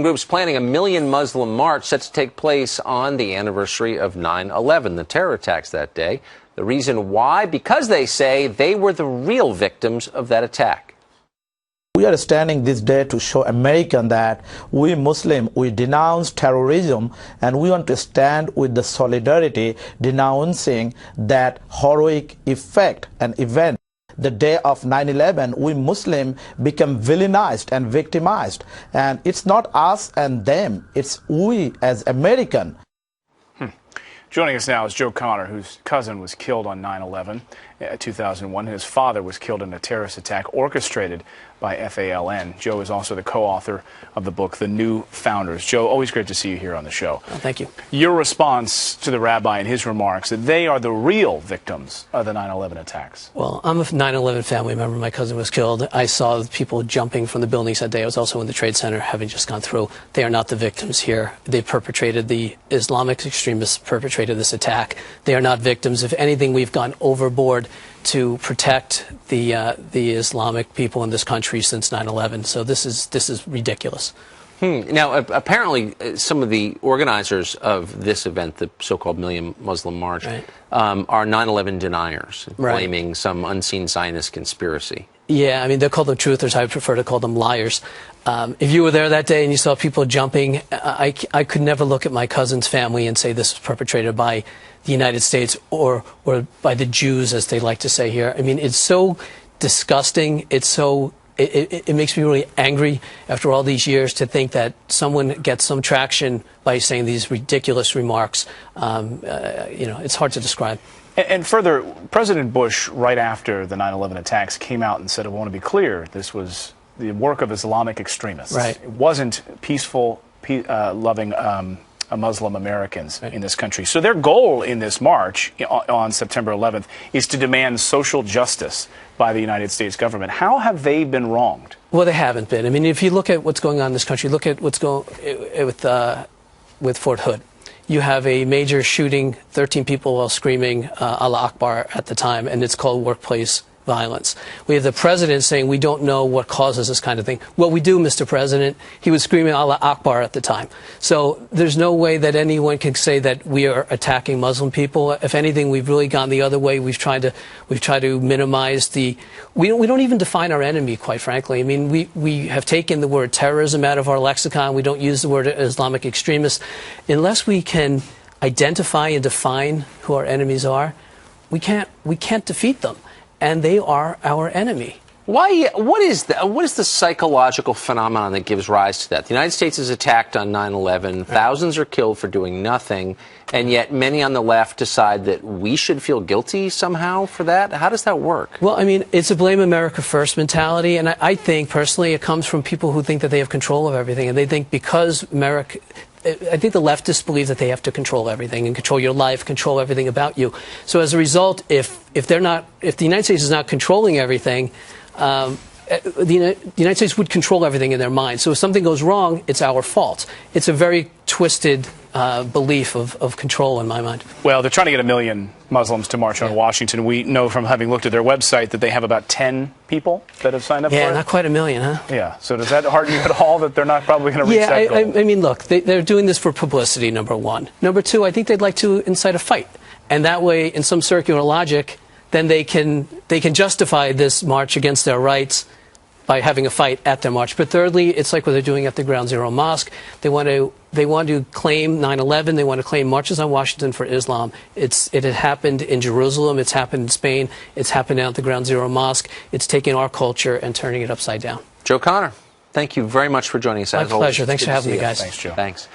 Groups planning a million Muslim march set to take place on the anniversary of 9/11, the terror attacks that day. The reason why? Because they say they were the real victims of that attack. We are standing this day to show Americans that we Muslims, we denounce terrorism, and we want to stand with the solidarity denouncing that heroic effect and event. The day of 9/11, we Muslims become villainized and victimized. And it's not us and them, it's we as Americans. Joining us now is Joe Conner, whose cousin was killed on 9/11, 2001. His father was killed in a terrorist attack orchestrated by FALN. Joe is also the co-author of the book, The New Founders. Joe, always great to see you here on the show. Oh, thank you. Your response to the rabbi and his remarks that they are the real victims of the 9/11 attacks. Well, I'm a 9/11 family member. My cousin was killed. I saw people jumping from the buildings that day. I was also in the Trade Center, having just gone through. They are not the victims here. They perpetrated, the Islamic extremists perpetrated this attack. They are not victims. If anything, we've gone overboard to protect the Islamic people in this country since 9/11. So this is ridiculous. Now, apparently, some of the organizers of this event, the so-called Million Muslim March, Right. Are 9/11 deniers, Right. blaming some unseen Zionist conspiracy. Yeah, I mean, they're called them truthers. I prefer to call them liars. If you were there that day and you saw people jumping, I could never look at my cousin's family and say this was perpetrated by the United States or by the Jews, as they like to say here. I mean, it's so disgusting. It makes me really angry after all these years to think that someone gets some traction by saying these ridiculous remarks. It's hard to describe. And further, President Bush, right after the 9/11 attacks, came out and said, I want to be clear, this was the work of Islamic extremists. Right. It wasn't peaceful, loving Muslim Americans in this country. So their goal in this march on September 11th is to demand social justice by the United States government. How have they been wronged? Well, they haven't been. I mean, if you look at what's going on in this country, look at what's going with Fort Hood. You have a major shooting, 13 people while screaming Allah Akbar at the time, and it's called workplace violence. We have the president saying we don't know what causes this kind of thing. Well, we do, Mr. President. He was screaming Allah Akbar at the time. So there's no way that anyone can say that we are attacking Muslim people. If anything, we've really gone the other way. We've tried to minimize we don't even define our enemy, quite frankly. I mean, we have taken the word terrorism out of our lexicon. We don't use the word Islamic extremists. Unless we can identify and define who our enemies are, we can't defeat them. And they are our enemy. Why? What is the psychological phenomenon that gives rise to that? The United States is attacked on 9/11. Thousands are killed for doing nothing, and yet many on the left decide that we should feel guilty somehow for that. How does that work? Well, I mean, it's a blame America first mentality, and I think personally it comes from people who think that they have control of everything, and they think because America. I think the leftists believe that they have to control everything and control your life, control everything about you. So as a result, if the United States is not controlling everything, the United States would control everything in their mind. So if something goes wrong, it's our fault. It's a very twisted belief of control in my mind. Well, they're trying to get 1 million Muslims to march on Washington. We know from having looked at their website that they have about 10 people that have signed up for it. Yeah, not quite 1 million, huh? Yeah. So does that hearten you at all that they're not probably going to reach that goal? I mean, look, they're doing this for publicity, number one. Number two, I think they'd like to incite a fight. And that way, in some circular logic, then they can justify this march against their rights by having a fight at their march. But thirdly, it's like what they're doing at the Ground Zero Mosque. They want to claim 9/11. They want to claim marches on Washington for Islam. It had happened in Jerusalem. It's happened in Spain. It's happened at the Ground Zero Mosque. It's taking our culture and turning it upside down. Joe Conner, thank you very much for joining us. My pleasure. Thanks for having me, guys. Thanks, Joe. Thanks.